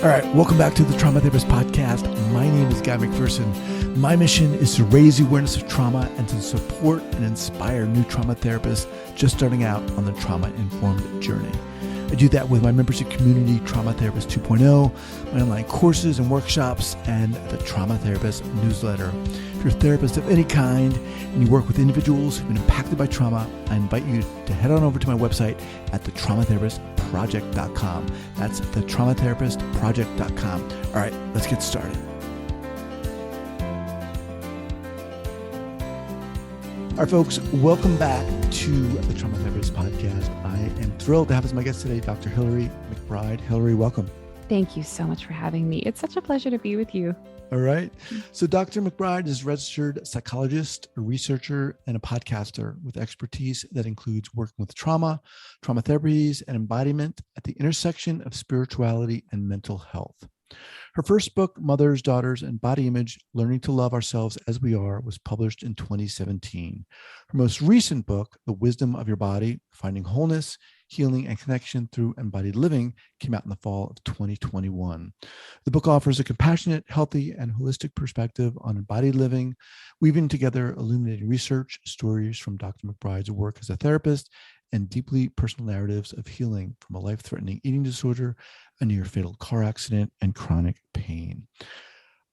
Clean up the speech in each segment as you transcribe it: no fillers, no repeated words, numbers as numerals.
All right, welcome back to the Trauma Therapist Podcast. My name is Guy McPherson. My mission is to raise the awareness of trauma and to support and inspire new trauma therapists just starting out on the trauma-informed journey. I do that with my membership community, Trauma Therapist 2.0, my online courses and workshops, and the Trauma Therapist newsletter. If you're a therapist of any kind and you work with individuals who've been impacted by trauma, I invite you to head on over to my website at thetraumatherapistproject.com. That's thetraumatherapistproject.com. All right, let's get started. All right, folks, welcome back to the Trauma Therapist Podcast. I am thrilled to have as my guest today, Dr. Hilary McBride. Hilary, welcome. Thank you so much for having me. It's such a pleasure to be with you. All right. So Dr. McBride is a registered psychologist, a researcher, and a podcaster with expertise that includes working with trauma, trauma therapies, and embodiment at the intersection of spirituality and mental health. Her first book, Mothers, Daughters, and Body Image, Learning to Love Ourselves as We Are, was published in 2017. Her most recent book, The Wisdom of Your Body, Finding Wholeness, Healing, and Connection Through Embodied Living, came out in the fall of 2021. The book offers a compassionate, healthy, and holistic perspective on embodied living, weaving together illuminating research, stories from Dr. McBride's work as a therapist, and deeply personal narratives of healing from a life-threatening eating disorder, a near-fatal car accident, and chronic pain.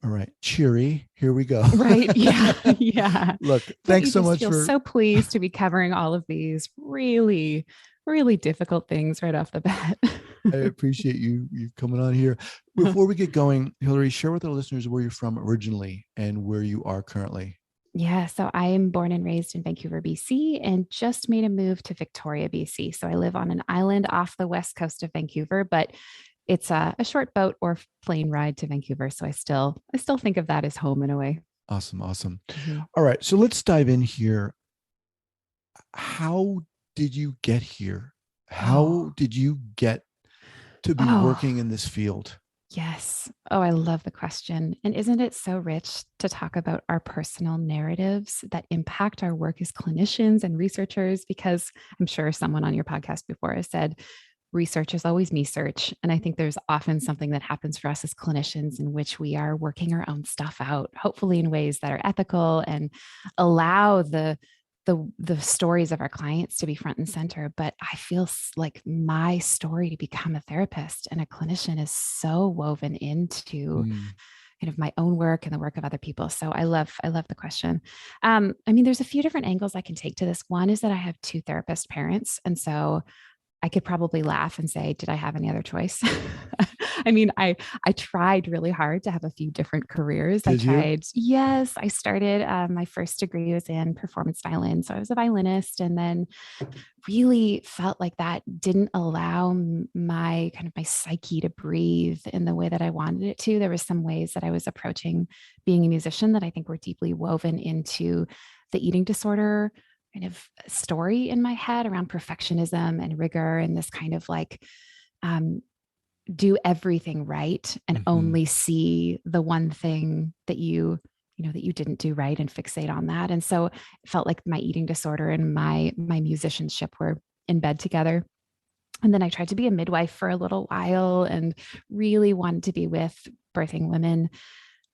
All right, cheery, here we go. Right, yeah, yeah. Look, thanks so much for... so pleased to be covering all of these really, really difficult things right off the bat. I appreciate you coming on here. Before we get going, Hilary, share with our listeners where you're from originally and where you are currently. Yeah, so I am born and raised in Vancouver, BC, and just made a move to Victoria, BC. So I live on an island off the west coast of Vancouver, but it's a short boat or plane ride to Vancouver. So I still think of that as home in a way. Awesome. Mm-hmm. All right, so let's dive in here. How did you get here? How did you get to be working in this field? Yes. Oh, I love the question. And isn't it so rich to talk about our personal narratives that impact our work as clinicians and researchers? Because I'm sure someone on your podcast before has said, research is always me search. And I think there's often something that happens for us as clinicians in which we are working our own stuff out, hopefully in ways that are ethical and allow the stories of our clients to be front and center. But I feel like my story to become a therapist and a clinician is so woven into kind of my own work and the work of other people. So I love the question. There's a few different angles I can take to this. One is that I have two therapist parents. And so I could probably laugh and say, did I have any other choice? I tried really hard to have a few different careers. Yes, I started, my first degree was in performance violin. So I was a violinist, and then really felt like that didn't allow my psyche to breathe in the way that I wanted it to. There were some ways that I was approaching being a musician that I think were deeply woven into the eating disorder kind of story in my head around perfectionism and rigor and this kind of do everything right and only see the one thing that you didn't do right and fixate on that. And so it felt like my eating disorder and my musicianship were in bed together. And then I tried to be a midwife for a little while and really wanted to be with birthing women.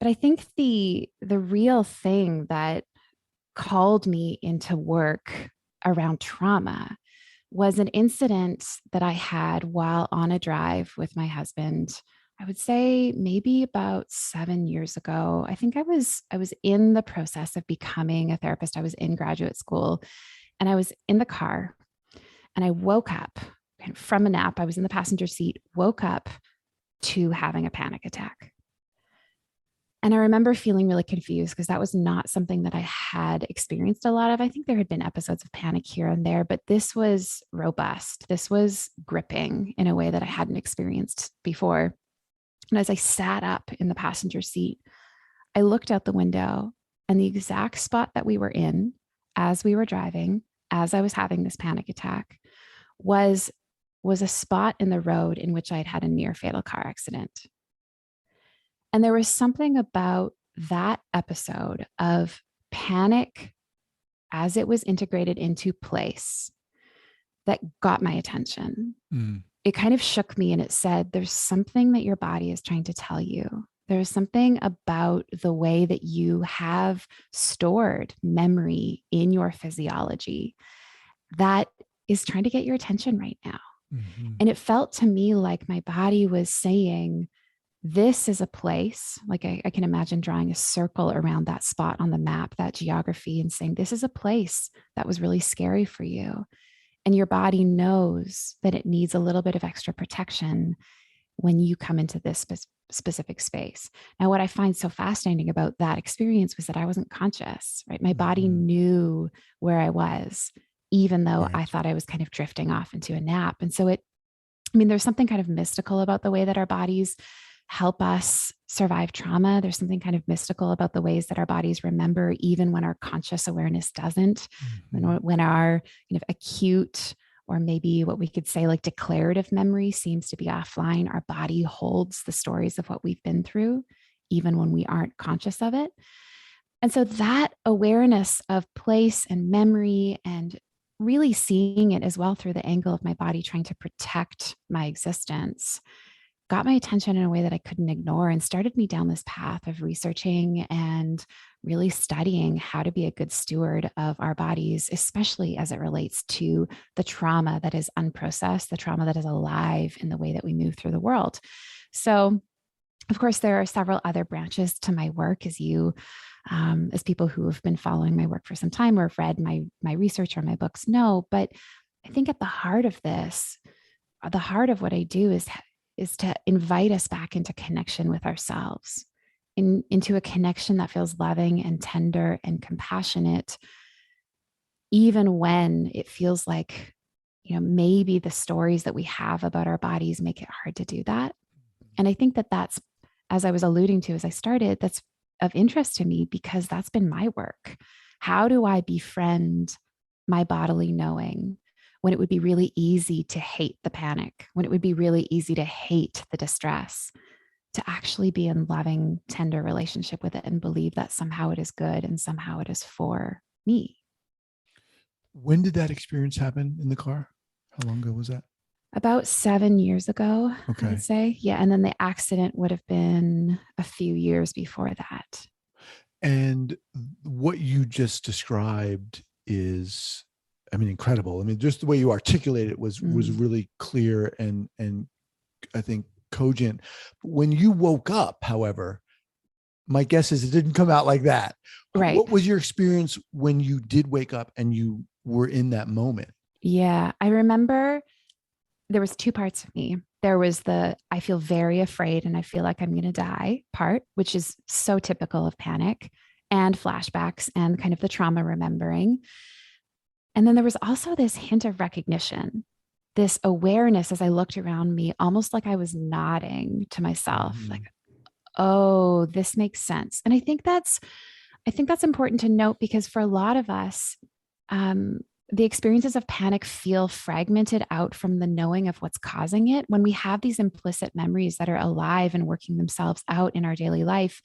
But I think the real thing that called me into work around trauma was an incident that I had while on a drive with my husband. I would say maybe about 7 years ago. I think I was in the process of becoming a therapist. I was in graduate school and I was in the car and I woke up from a nap. I was in the passenger seat, woke up to having a panic attack. And I remember feeling really confused because that was not something that I had experienced a lot of. I think there had been episodes of panic here and there, but this was robust. This was gripping in a way that I hadn't experienced before. And as I sat up in the passenger seat, I looked out the window, and the exact spot that we were in as we were driving, as I was having this panic attack, was a spot in the road in which I'd had a near fatal car accident. And there was something about that episode of panic as it was integrated into place that got my attention. it kind of shook me, and it said, there's something that your body is trying to tell you. There's something about the way that you have stored memory in your physiology that is trying to get your attention right now. Mm-hmm. And it felt to me like my body was saying, this is a place, like I can imagine drawing a circle around that spot on the map, that geography, and saying, this is a place that was really scary for you. And your body knows that it needs a little bit of extra protection when you come into this specific space. Now, what I find so fascinating about that experience was that I wasn't conscious, right? My body knew where I was, even though I thought I was kind of drifting off into a nap. And so there's something kind of mystical about the way that our bodies help us survive trauma. There's something kind of mystical about the ways that our bodies remember, even when our conscious awareness doesn't. When our kind of acute, or maybe what we could say like declarative memory seems to be offline, our body holds the stories of what we've been through, even when we aren't conscious of it. And so that awareness of place and memory, and really seeing it as well through the angle of my body trying to protect my existence, got my attention in a way that I couldn't ignore, and started me down this path of researching and really studying how to be a good steward of our bodies, especially as it relates to the trauma that is unprocessed, the trauma that is alive in the way that we move through the world. So, of course, there are several other branches to my work, as people who have been following my work for some time or have read my research or my books know. But I think at the heart of this, the heart of what I do is to invite us back into connection with ourselves, into a connection that feels loving and tender and compassionate, even when it feels like, maybe the stories that we have about our bodies make it hard to do that. And I think that that's, as I was alluding to as I started, that's of interest to me because that's been my work. How do I befriend my bodily knowing when it would be really easy to hate the panic, when it would be really easy to hate the distress, to actually be in loving, tender relationship with it and believe that somehow it is good and somehow it is for me. When did that experience happen in the car? How long ago was that? About 7 years ago, Okay. I would say. Yeah. And then the accident would have been a few years before that. And what you just described is, incredible. Just the way you articulated it was really clear and I think cogent. When you woke up, however, my guess is it didn't come out like that. Right. What was your experience when you did wake up and you were in that moment? Yeah, I remember there was two parts of me. There was the, I feel very afraid and I feel like I'm going to die part, which is so typical of panic and flashbacks and kind of the trauma remembering. And then there was also this hint of recognition, this awareness as I looked around me, almost like I was nodding to myself, like, oh, this makes sense. And I think that's important to note because for a lot of us, the experiences of panic feel fragmented out from the knowing of what's causing it. When we have these implicit memories that are alive and working themselves out in our daily life,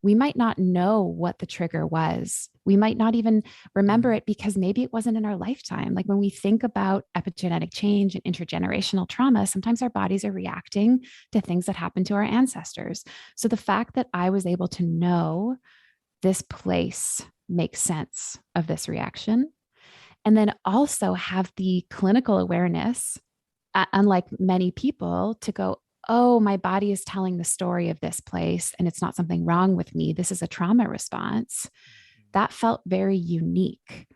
we might not know what the trigger was. We might not even remember it because maybe it wasn't in our lifetime. Like when we think about epigenetic change and intergenerational trauma, sometimes our bodies are reacting to things that happened to our ancestors. So the fact that I was able to know this place makes sense of this reaction, and then also have the clinical awareness, unlike many people, to go, oh, my body is telling the story of this place and it's not something wrong with me. This is a trauma response. That felt very unique.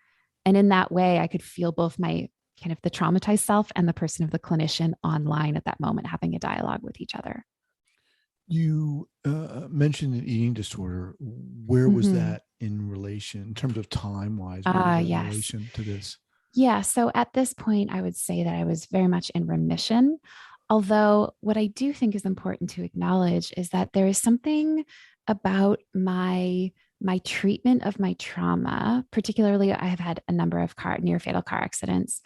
And in that way, I could feel both my kind of the traumatized self and the person of the clinician online at that moment, having a dialogue with each other. You mentioned an eating disorder. Where was that in relation, in terms of time-wise, where was that in relation to this? Yeah. So at this point, I would say that I was very much in remission. Although what I do think is important to acknowledge is that there is something about my treatment of my trauma, particularly I have had a number of near fatal car accidents,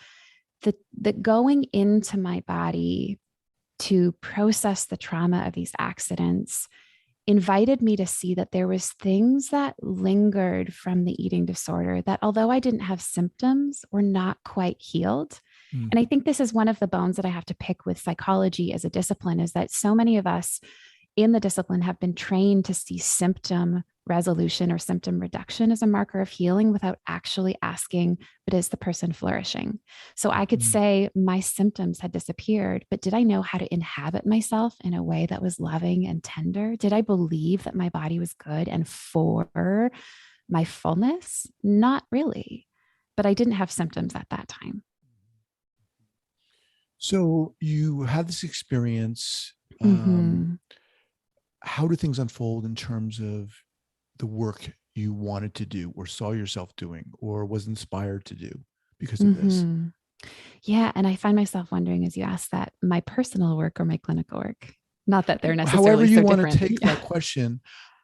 that going into my body to process the trauma of these accidents invited me to see that there was things that lingered from the eating disorder that, although I didn't have symptoms, were not quite healed. Mm. And I think this is one of the bones that I have to pick with psychology as a discipline, is that so many of us in the discipline have been trained to see symptom resolution or symptom reduction as a marker of healing without actually asking, but is the person flourishing? So I could say my symptoms had disappeared, but did I know how to inhabit myself in a way that was loving and tender? Did I believe that my body was good and for my fullness? Not really, but I didn't have symptoms at that time. So you had this experience. Mm-hmm. How do things unfold in terms of the work you wanted to do or saw yourself doing or was inspired to do because of this? Mm-hmm. Yeah. And I find myself wondering as you ask that, my personal work or my clinical work? Not that they're However necessarily you so want to different. take that question,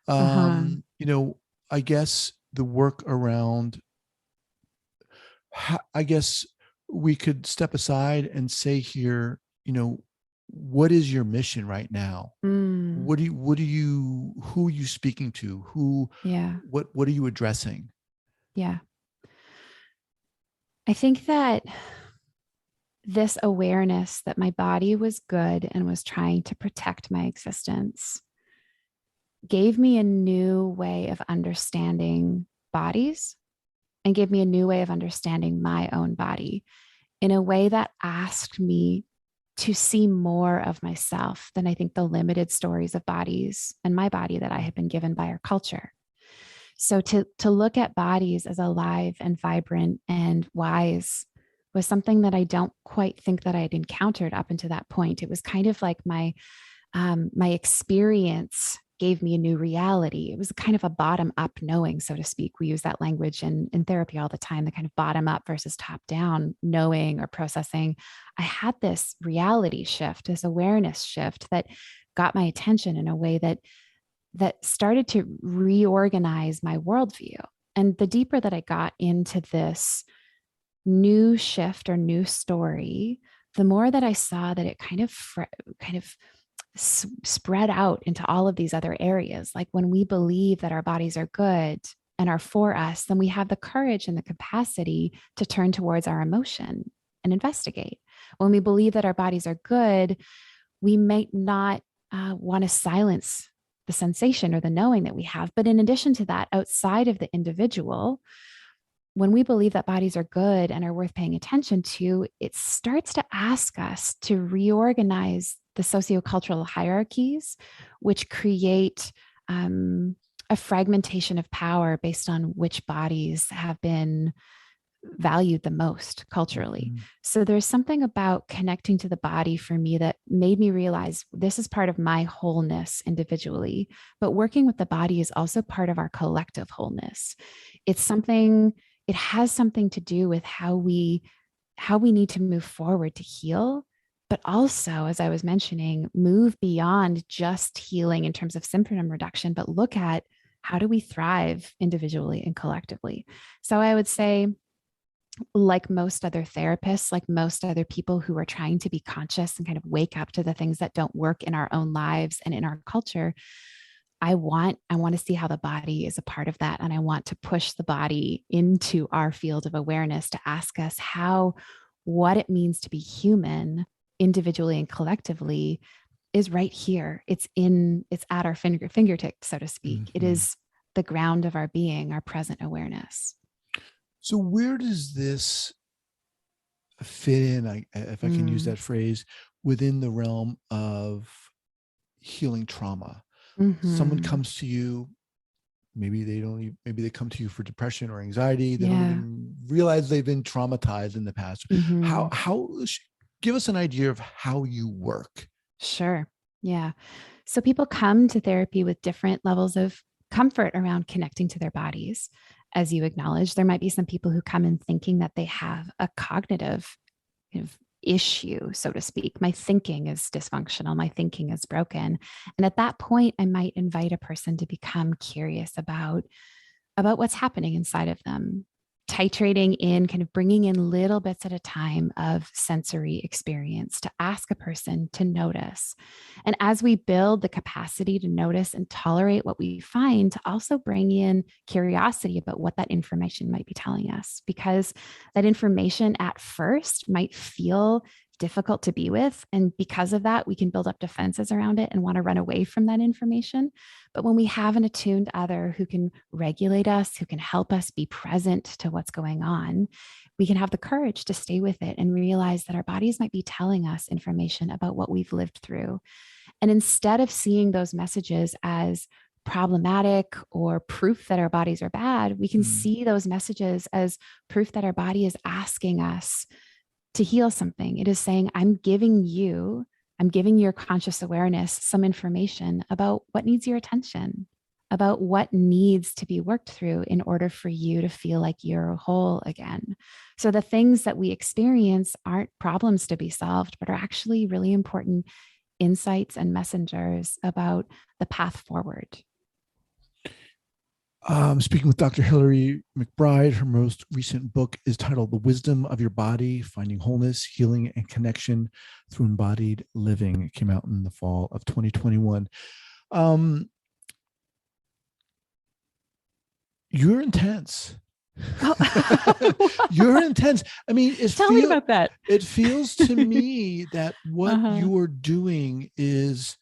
Uh-huh. you know, I guess the work around, I guess we could step aside and say here, what is your mission right now? Mm, Who are you speaking to? yeah. What are you addressing? Yeah. I think that this awareness that my body was good and was trying to protect my existence gave me a new way of understanding bodies and gave me a new way of understanding my own body in a way that asked me to see more of myself than I think the limited stories of bodies and my body that I had been given by our culture. So to look at bodies as alive and vibrant and wise was something that I don't quite think that I had encountered up until that point. It was kind of like my experience gave me a new reality. It was kind of a bottom up knowing, so to speak. We use that language in therapy all the time, the kind of bottom up versus top down knowing or processing. I had this reality shift, this awareness shift that got my attention in a way that started to reorganize my worldview. And the deeper that I got into this new shift or new story, the more that I saw that it kind of spread out into all of these other areas. Like when we believe that our bodies are good and are for us, then we have the courage and the capacity to turn towards our emotion and investigate. When we believe that our bodies are good, we might not want to silence the sensation or the knowing that we have. But in addition to that, outside of the individual, when we believe that bodies are good and are worth paying attention to, it starts to ask us to reorganize the sociocultural hierarchies, which create a fragmentation of power based on which bodies have been valued the most culturally. Mm-hmm. So there's something about connecting to the body for me that made me realize this is part of my wholeness individually, but working with the body is also part of our collective wholeness. It has something to do with how we need to move forward to heal, but also, as I was mentioning, move beyond just healing in terms of symptom reduction, but look at how do we thrive individually and collectively. So I would say, like most other therapists, like most other people who are trying to be conscious and kind of wake up to the things that don't work in our own lives and in our culture, I want to see how the body is a part of that. And I want to push the body into our field of awareness to ask us what it means to be human individually and collectively is right here. It's at our fingertips, so to speak. Mm-hmm. It is the ground of our being, our present awareness. So where does this fit in, if I can use that phrase, within the realm of healing trauma? Mm-hmm. Someone comes to you, maybe they come to you for depression or anxiety. They don't Yeah. even realize they've been traumatized in the past. Mm-hmm. How give us an idea of how you work. Sure. Yeah. So people come to therapy with different levels of comfort around connecting to their bodies. As you acknowledge, there might be some people who come in thinking that they have a cognitive kind of issue, so to speak. My thinking is dysfunctional. My thinking is broken. And at that point, I might invite a person to become curious about what's happening inside of them. titrating in, kind of bringing in little bits at a time of sensory experience to ask a person to notice. And as we build the capacity to notice and tolerate what we find, to also bring in curiosity about what that information might be telling us, because that information at first might feel difficult to be with. And because of that, we can build up defenses around it and want to run away from that information. But when we have an attuned other who can regulate us, who can help us be present to what's going on, we can have the courage to stay with it and realize that our bodies might be telling us information about what we've lived through. And instead of seeing those messages as problematic or proof that our bodies are bad, we can see those messages as proof that our body is asking us to heal something. It is saying, I'm giving your conscious awareness some information about what needs your attention, about what needs to be worked through in order for you to feel like you're whole again. So the things that we experience aren't problems to be solved, but are actually really important insights and messengers about the path forward. Speaking with Dr. Hilary McBride, her most recent book is titled The Wisdom of Your Body, Finding Wholeness, Healing, and Connection Through Embodied Living. It came out in the fall of 2021. You're intense. You're intense. I mean, tell me about that. It feels to me that what you're doing is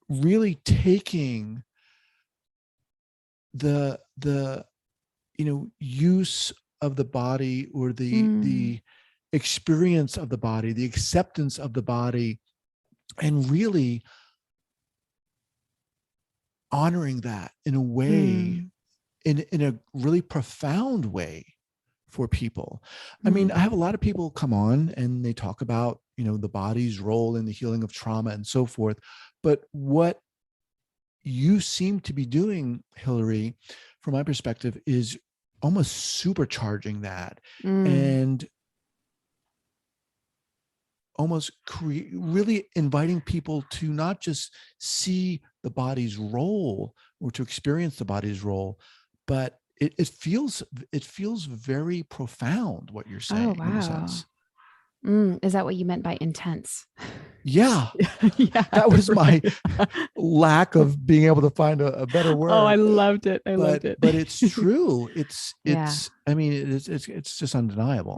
really taking the use of the body, or the experience of the body, the acceptance of the body, and really honoring that in a way, in a really profound way for people. I mean, I have a lot of people come on and they talk about, the body's role in the healing of trauma and so forth. But what you seem to be doing, Hilary, from my perspective, is almost supercharging that and almost really inviting people to not just see the body's role or to experience the body's role, but it feels very profound what you're saying. Oh, wow. In a sense. Is that what you meant by intense? Yeah. Yeah, That was my lack of being able to find a better word. Oh, I loved it. Loved it. But it's true. Yeah. I mean, it's just undeniable.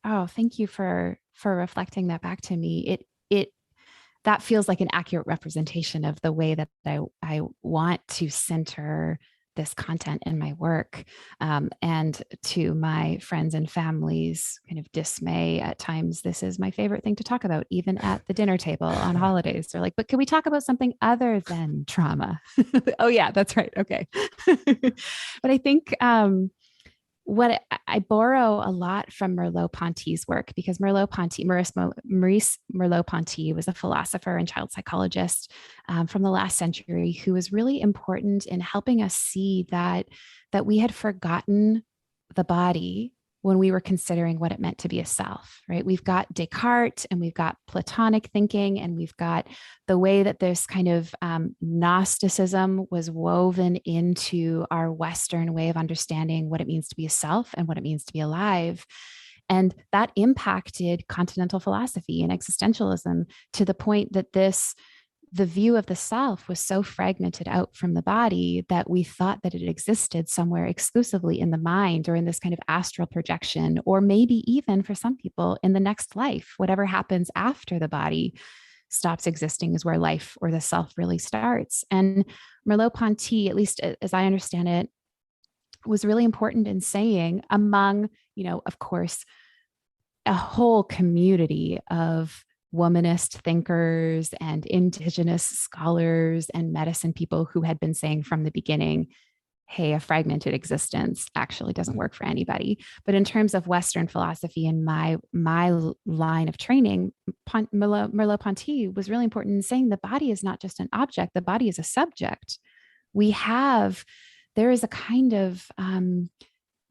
Oh, thank you for reflecting that back to me. That feels like an accurate representation of the way that I want to center this content in my work. And to my friends and family's kind of dismay at times, this is my favorite thing to talk about, even at the dinner table on holidays. They're like, but can we talk about something other than trauma? Oh yeah, that's right. Okay. But I think, what I borrow a lot from Merleau-Ponty's work, because Maurice Merleau-Ponty was a philosopher and child psychologist from the last century, who was really important in helping us see that we had forgotten the body when we were considering what it meant to be a self, right? We've got Descartes and we've got Platonic thinking, and we've got the way that this kind of Gnosticism was woven into our Western way of understanding what it means to be a self and what it means to be alive. And that impacted continental philosophy and existentialism to the point that the view of the self was so fragmented out from the body that we thought that it existed somewhere exclusively in the mind, or in this kind of astral projection, or maybe even for some people in the next life. Whatever happens after the body stops existing is where life or the self really starts. And Merleau-Ponty, at least as I understand it, was really important in saying, among, of course, a whole community of womanist thinkers and indigenous scholars and medicine people who had been saying from the beginning, hey, a fragmented existence actually doesn't work for anybody. But in terms of Western philosophy and my line of training, Merleau-Ponty was really important in saying the body is not just an object, the body is a subject. There is a kind of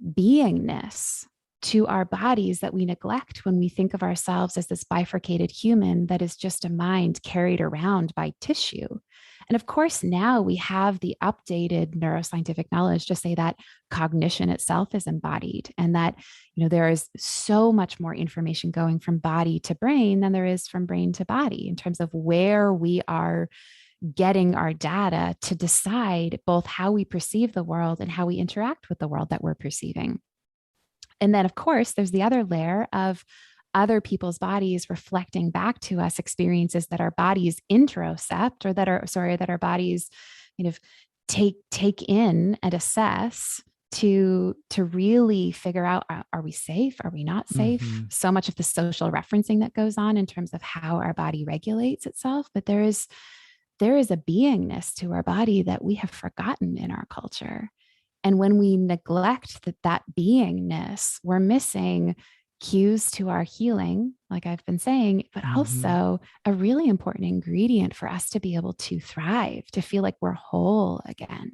beingness to our bodies that we neglect when we think of ourselves as this bifurcated human that is just a mind carried around by tissue. And of course, now we have the updated neuroscientific knowledge to say that cognition itself is embodied, and that, there is so much more information going from body to brain than there is from brain to body in terms of where we are getting our data to decide both how we perceive the world and how we interact with the world that we're perceiving. And then, of course, there's the other layer of other people's bodies reflecting back to us experiences that our bodies interocept, or that our bodies kind of take in and assess to really figure out, are we safe? Are we not safe? Mm-hmm. So much of the social referencing that goes on in terms of how our body regulates itself. But there is a beingness to our body that we have forgotten in our culture. And when we neglect that beingness, we're missing cues to our healing, like I've been saying, but also a really important ingredient for us to be able to thrive, to feel like we're whole again.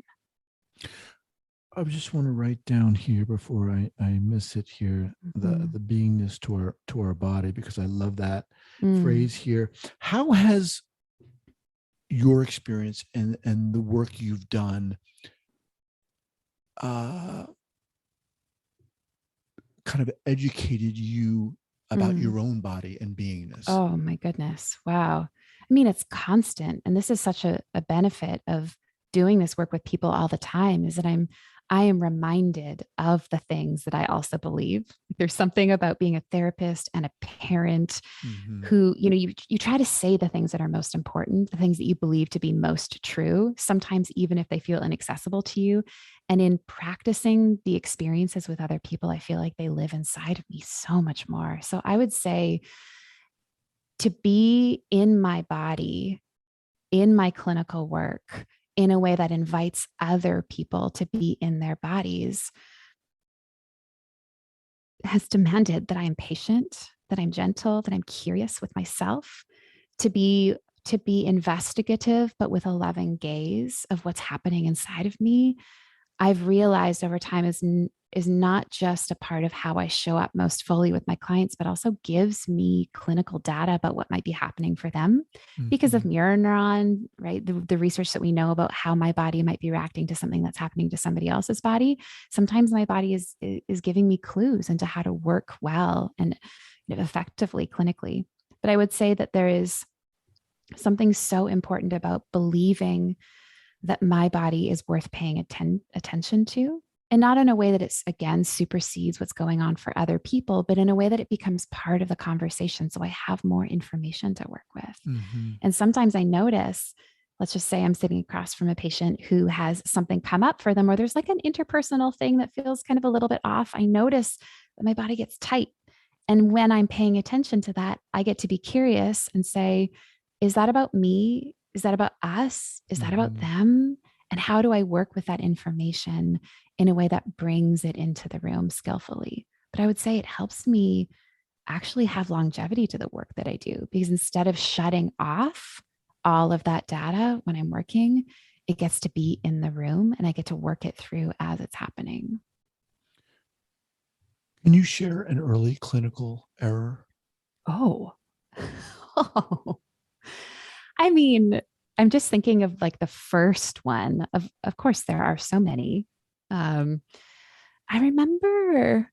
I just want to write down here before I miss it here, the beingness to our body, because I love that phrase here. How has your experience and the work you've done kind of educated you about your own body and beingness? Oh my goodness. Wow. I mean, it's constant. And this is such a benefit of doing this work with people all the time, is that I am reminded of the things that I also believe. There's something about being a therapist and a parent who, you try to say the things that are most important, the things that you believe to be most true, sometimes even if they feel inaccessible to you. And in practicing the experiences with other people, I feel like they live inside of me so much more. So I would say to be in my body, in my clinical work, in a way that invites other people to be in their bodies, has demanded that I am patient, that I'm gentle, that I'm curious with myself, to be investigative, but with a loving gaze of what's happening inside of me. I've realized over time is not just a part of how I show up most fully with my clients, but also gives me clinical data about what might be happening for them because of mirror neuron, right? The research that we know about how my body might be reacting to something that's happening to somebody else's body. Sometimes my body is giving me clues into how to work well and effectively clinically. But I would say that there is something so important about believing that my body is worth paying attention to, and not in a way that it's, again, supersedes what's going on for other people, but in a way that it becomes part of the conversation. So I have more information to work with. And sometimes I notice, let's just say I'm sitting across from a patient who has something come up for them, or there's like an interpersonal thing that feels kind of a little bit off. I notice that my body gets tight. And when I'm paying attention to that, I get to be curious and say, is that about me? Is that about us? Is that about them? And how do I work with that information in a way that brings it into the room skillfully? But I would say it helps me actually have longevity to the work that I do, because instead of shutting off all of that data when I'm working, it gets to be in the room and I get to work it through as it's happening. Can you share an early clinical error? Oh. I mean, I'm just thinking of like the first one. Of course, there are so many. I remember,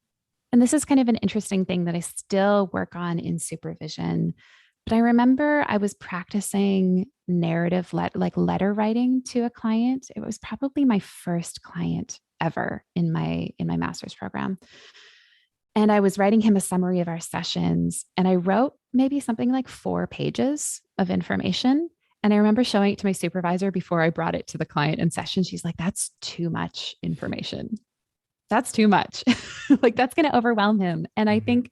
and this is kind of an interesting thing that I still work on in supervision, but I remember I was practicing narrative, like letter writing to a client. It was probably my first client ever in my master's program. And I was writing him a summary of our sessions, and I wrote maybe something like 4 pages of information. And I remember showing it to my supervisor before I brought it to the client in session. She's like, that's too much information. That's too much. Like, that's going to overwhelm him. And I think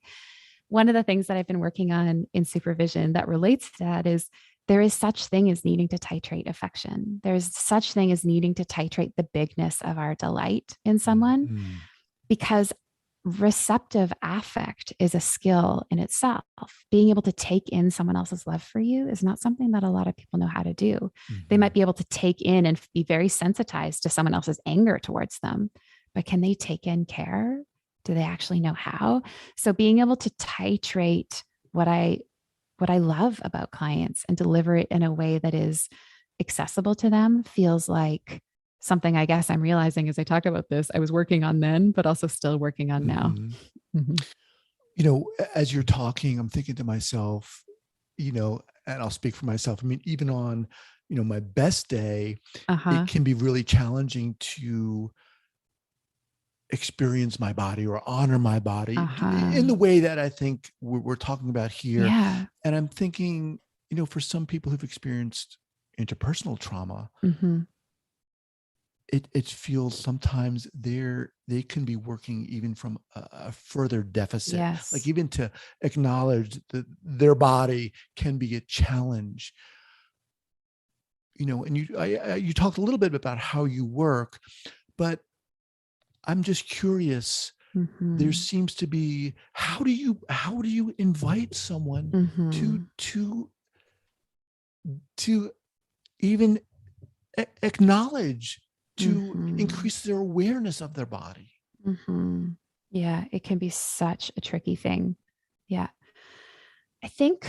one of the things that I've been working on in supervision that relates to that is there is such thing as needing to titrate affection. There's such thing as needing to titrate the bigness of our delight in someone, because receptive affect is a skill in itself. Being able to take in someone else's love for you is not something that a lot of people know how to do. They might be able to take in and be very sensitized to someone else's anger towards them, but can they take in care? Do they actually know how? So being able to titrate what I love about clients and deliver it in a way that is accessible to them feels like something I guess I'm realizing as I talk about this, I was working on then, but also still working on now. Mm-hmm. You know, as you're talking, I'm thinking to myself, you know, and I'll speak for myself. I mean, even on, you know, my best day, it can be really challenging to experience my body or honor my body in the way that I think we're talking about here. Yeah. And I'm thinking, you know, for some people who've experienced interpersonal trauma, it feels sometimes they can be working even from a further deficit. Yes. Like even to acknowledge that their body can be a challenge. You know, and you talked a little bit about how you work, but I'm just curious. There seems to be, how do you invite someone to even acknowledge, to increase their awareness of their body? Yeah, it can be such a tricky thing. Yeah. I think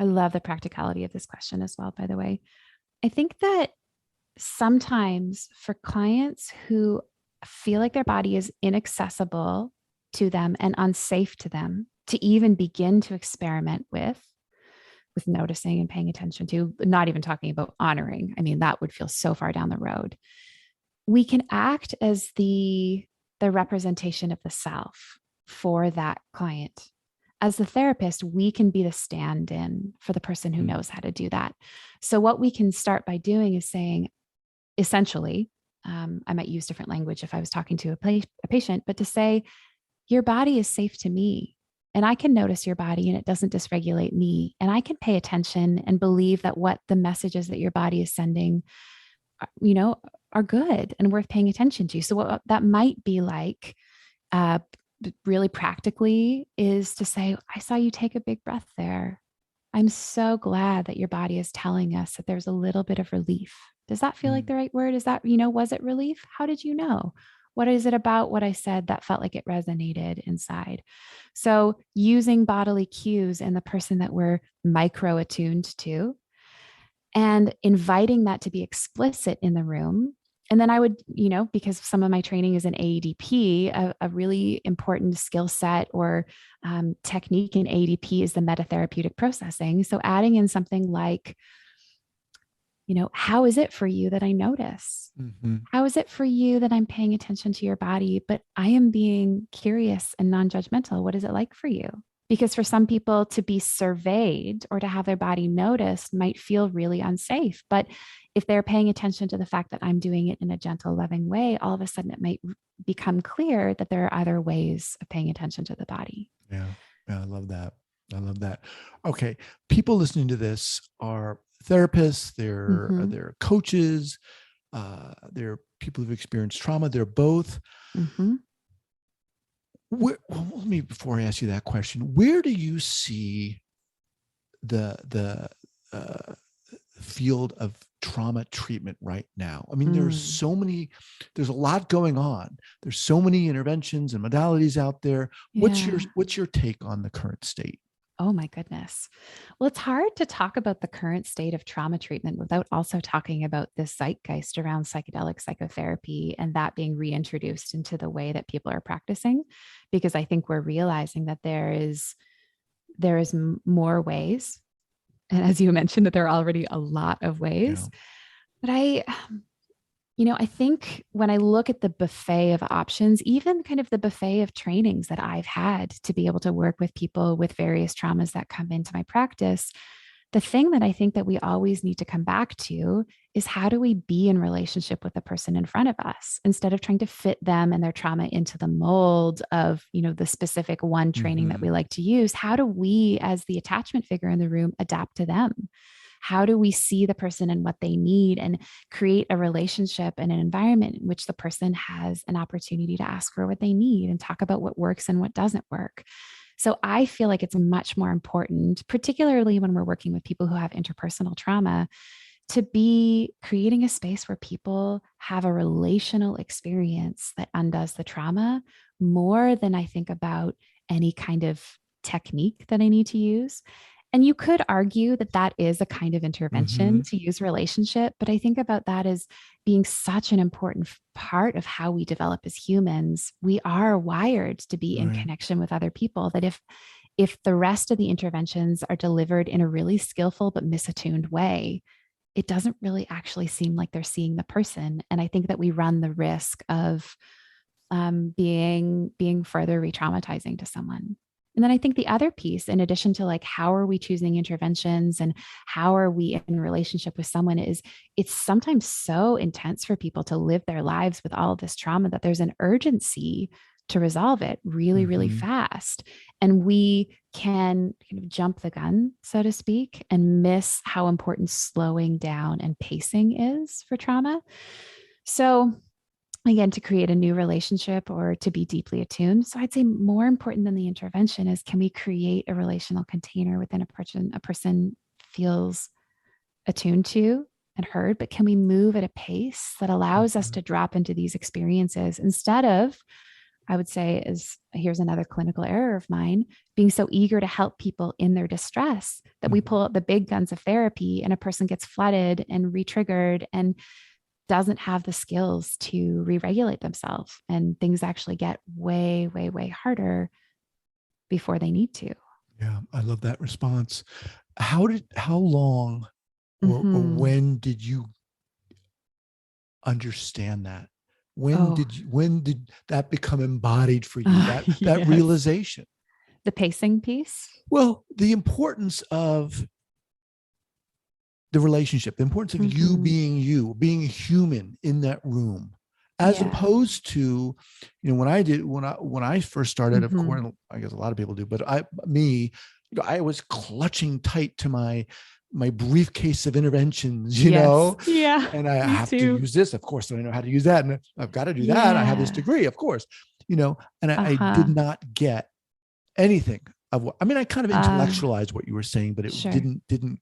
I love the practicality of this question as well, by the way. I think that sometimes for clients who feel like their body is inaccessible to them and unsafe to them to even begin to experiment with noticing and paying attention to, not even talking about honoring. I mean, that would feel so far down the road. We can act as the representation of the self for that client. As the therapist, we can be the stand-in for the person who knows how to do that. So what we can start by doing is saying, essentially, I might use different language if I was talking to a patient, but to say, your body is safe to me. And I can notice your body and it doesn't dysregulate me. And I can pay attention and believe that what the messages that your body is sending, you know, are good and worth paying attention to. So what that might be like, really practically, is to say, I saw you take a big breath there. I'm so glad that your body is telling us that there's a little bit of relief. Does that feel like the right word? Is that, you know, was it relief? How did you know? What is it about what I said that felt like it resonated inside? So using bodily cues and the person that we're micro attuned to, and inviting that to be explicit in the room. And then I would, you know, because some of my training is in AEDP, a really important skill set or technique in AEDP is the metatherapeutic processing. So adding in something like, you know, how is it for you that I notice? How is it for you that I'm paying attention to your body, but I am being curious and non-judgmental? What is it like for you? Because for some people, to be surveyed or to have their body noticed might feel really unsafe. But if they're paying attention to the fact that I'm doing it in a gentle, loving way, all of a sudden it might become clear that there are other ways of paying attention to the body. Yeah. I love that. I love that. Okay. People listening to this are therapists, they're coaches, they're people who've experienced trauma. They're both. Let me, before I ask you that question, where do you see the field of trauma treatment right now? I mean, there's a lot going on. There's so many interventions and modalities out there. What's your take on the current state? Oh my goodness. Well, it's hard to talk about the current state of trauma treatment without also talking about this zeitgeist around psychedelic psychotherapy and that being reintroduced into the way that people are practicing, because I think we're realizing that there is more ways. And as you mentioned, that there are already a lot of ways. But I think when I look at the buffet of options, even kind of the buffet of trainings that I've had to be able to work with people with various traumas that come into my practice, the thing that I think that we always need to come back to is, how do we be in relationship with the person in front of us instead of trying to fit them and their trauma into the mold of, you know, the specific one training that we like to use? How do we, as the attachment figure in the room, adapt to them? How do we see the person and what they need and create a relationship and an environment in which the person has an opportunity to ask for what they need and talk about what works and what doesn't work? So I feel like it's much more important, particularly when we're working with people who have interpersonal trauma, to be creating a space where people have a relational experience that undoes the trauma, more than I think about any kind of technique that I need to use. And you could argue that that is a kind of intervention Mm-hmm. to use relationship, but I think about that as being such an important part of how we develop as humans. We are wired to be in Right. connection with other people, that if the rest of the interventions are delivered in a really skillful but misattuned way, it doesn't really actually seem like they're seeing the person. And I think that we run the risk of being further re-traumatizing to someone. And then I think the other piece, in addition to like how are we choosing interventions and how are we in relationship with someone, is it's sometimes so intense for people to live their lives with all of this trauma that there's an urgency to resolve it really, really Mm-hmm. fast. And we can kind of jump the gun, so to speak, and miss how important slowing down and pacing is for trauma. So again, to create a new relationship or to be deeply attuned. So I'd say more important than the intervention is, can we create a relational container within a person feels attuned to and heard, but can we move at a pace that allows us Mm-hmm. to drop into these experiences instead of, I would say, is here's another clinical error of mine, being so eager to help people in their distress that we Mm-hmm. pull out the big guns of therapy and a person gets flooded and re-triggered and doesn't have the skills to re-regulate themselves, and things actually get way, way, way harder before they need to. Yeah, I love that response. How long or Mm-hmm. when did you understand that? Oh, When did that become embodied for you? That yes. realization? The pacing piece. Well, the importance of the relationship, the importance of Mm-hmm. you, being human in that room, as Yeah. opposed to, when I first started, of Mm-hmm. course, I guess a lot of people do, but I was clutching tight to my briefcase of interventions, Yes. Yeah. and I Me have to too. use this, of course, so I know how to use that, and I've got to do that. I have this Yeah. degree, of course, and I did Uh-huh. not get anything of what, I mean, I kind of Uh, intellectualized what you were saying, but it sure. didn't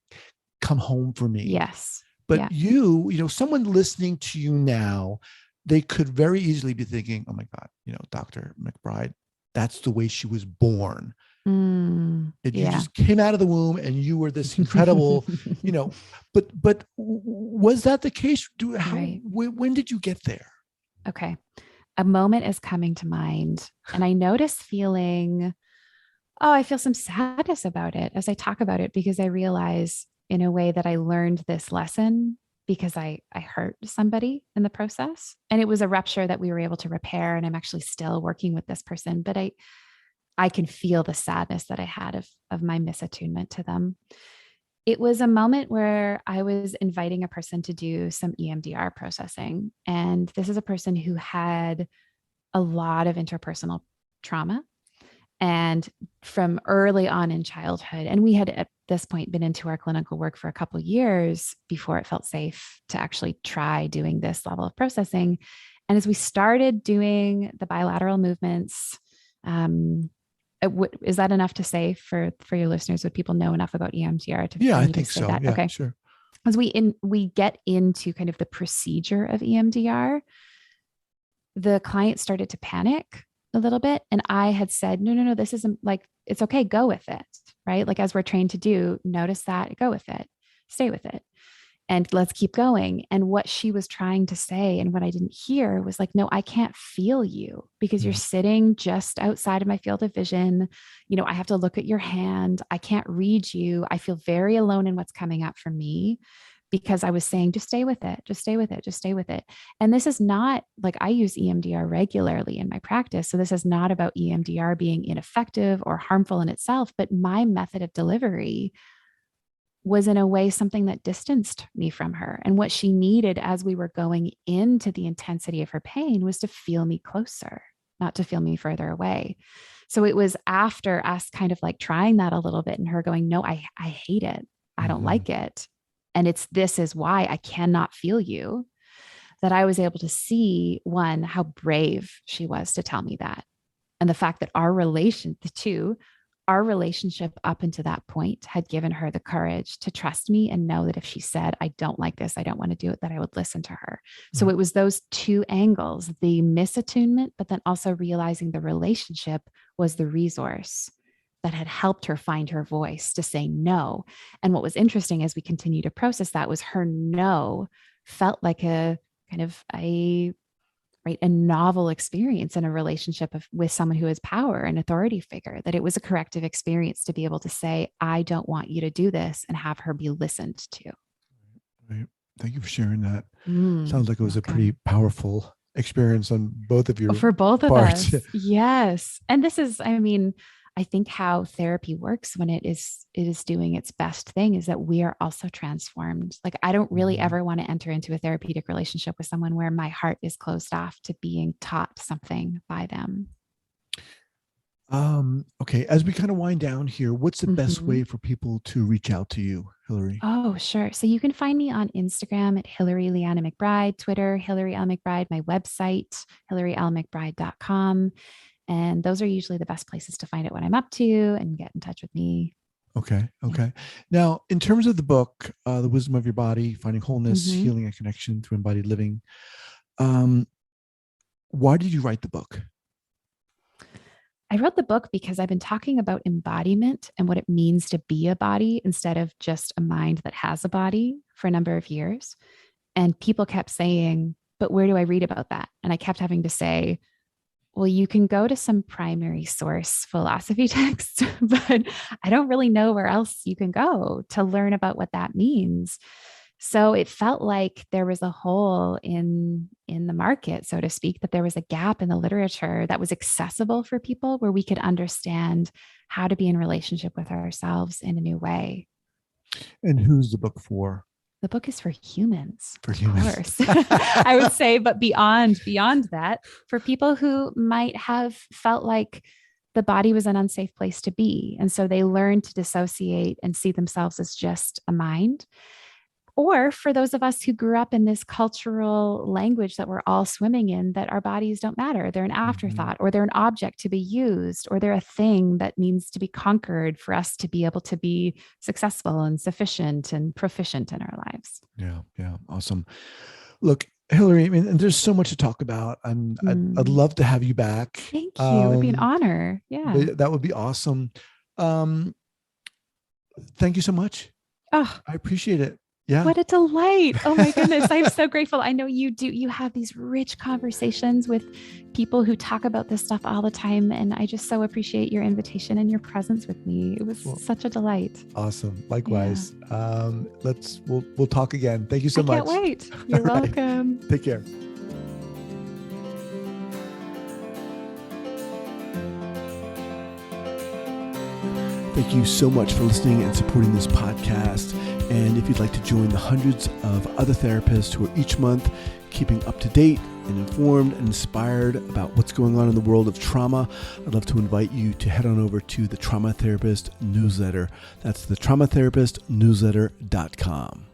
come home for me. Yes. But Yeah. someone listening to you now, they could very easily be thinking, oh my God, Dr. McBride, that's the way she was born. And you Yeah. just came out of the womb and you were this incredible, you know, but was that the case? Right. When did you get there? Okay. A moment is coming to mind, and I notice feeling, oh, I feel some sadness about it as I talk about it, because I realize in a way that I learned this lesson because I hurt somebody in the process. And it was a rupture that we were able to repair. And I'm actually still working with this person, but I can feel the sadness that I had of my misattunement to them. It was a moment where I was inviting a person to do some EMDR processing. And this is a person who had a lot of interpersonal trauma, and from early on in childhood. And we had at this point been into our clinical work for a couple of years before it felt safe to actually try doing this level of processing. And as we started doing the bilateral movements, um, is that enough to say for your listeners? Would people know enough about EMDR Yeah, for I me to think say so. that? Yeah, Okay. sure. As we get into kind of the procedure of EMDR, the client started to panic a little bit. And I had said, no, no, no, this isn't like, it's okay, go with it. Right. Like, as we're trained to do, notice that, go with it, stay with it, and let's keep going. And what she was trying to say and what I didn't hear was like, no, I can't feel you because you're Mm, sitting just outside of my field of vision. I have to look at your hand. I can't read you. I feel very alone in what's coming up for me, because I was saying, just stay with it, just stay with it, just stay with it. And this is not like, I use EMDR regularly in my practice. So this is not about EMDR being ineffective or harmful in itself, but my method of delivery was in a way something that distanced me from her. And what she needed as we were going into the intensity of her pain was to feel me closer, not to feel me further away. So it was after us kind of like trying that a little bit and her going, no, I hate it. I don't mm-hmm. like it. And this is why I cannot feel you, that I was able to see, one, how brave she was to tell me that. And the fact that our relationship up until that point had given her the courage to trust me and know that if she said, I don't like this, I don't want to do it, that I would listen to her. So Right. it was those two angles, the misattunement, but then also realizing the relationship was the resource that had helped her find her voice to say no. And what was interesting as we continue to process that was her no felt like a kind of a novel experience in a relationship with someone who has power, an authority figure, that it was a corrective experience to be able to say, I don't want you to do this, and have her be listened to. Right. Thank you for sharing that. Sounds like it was a pretty powerful experience on both of your for both of parts. us. Yes. And this is, I think how therapy works when it is doing its best thing is that we are also transformed. Like, I don't really ever want to enter into a therapeutic relationship with someone where my heart is closed off to being taught something by them. Okay. As we kind of wind down here, what's the best way for people to reach out to you, Hillary? Oh, sure. So you can find me on Instagram at Hillary Leanna McBride, Twitter, Hillary L. McBride, my website, HillaryLMcBride.com. And those are usually the best places to find out what I'm up to and get in touch with me. Okay. Now, in terms of the book, The Wisdom of Your Body, Finding Wholeness, Healing and Connection Through Embodied Living, why did you write the book? I wrote the book because I've been talking about embodiment and what it means to be a body instead of just a mind that has a body for a number of years. And people kept saying, but where do I read about that? And I kept having to say, well, you can go to some primary source philosophy texts, but I don't really know where else you can go to learn about what that means. So it felt like there was a hole in the market, so to speak, that there was a gap in the literature that was accessible for people where we could understand how to be in relationship with ourselves in a new way. And who's the book for? The book is for humans, of course. I would say, but beyond that, for people who might have felt like the body was an unsafe place to be. And so they learned to dissociate and see themselves as just a mind. Or for those of us who grew up in this cultural language that we're all swimming in, that our bodies don't matter. They're an afterthought, or they're an object to be used, or they're a thing that needs to be conquered for us to be able to be successful and sufficient and proficient in our lives. Yeah. Awesome. Look, Hillary, and there's so much to talk about. I'd love to have you back. Thank you. It would be an honor. Yeah. That would be awesome. Thank you so much. Oh, I appreciate it. Yeah. What a delight. Oh my goodness. I'm so grateful. I know you do. You have these rich conversations with people who talk about this stuff all the time. And I just so appreciate your invitation and your presence with me. It was such a delight. Awesome. Likewise. Yeah. We'll talk again. Thank you so much. I can't wait. You're welcome. Take care. Thank you so much for listening and supporting this podcast. And if you'd like to join the hundreds of other therapists who are each month keeping up to date and informed and inspired about what's going on in the world of trauma, I'd love to invite you to head on over to the Trauma Therapist newsletter. That's the traumatherapistnewsletter.com.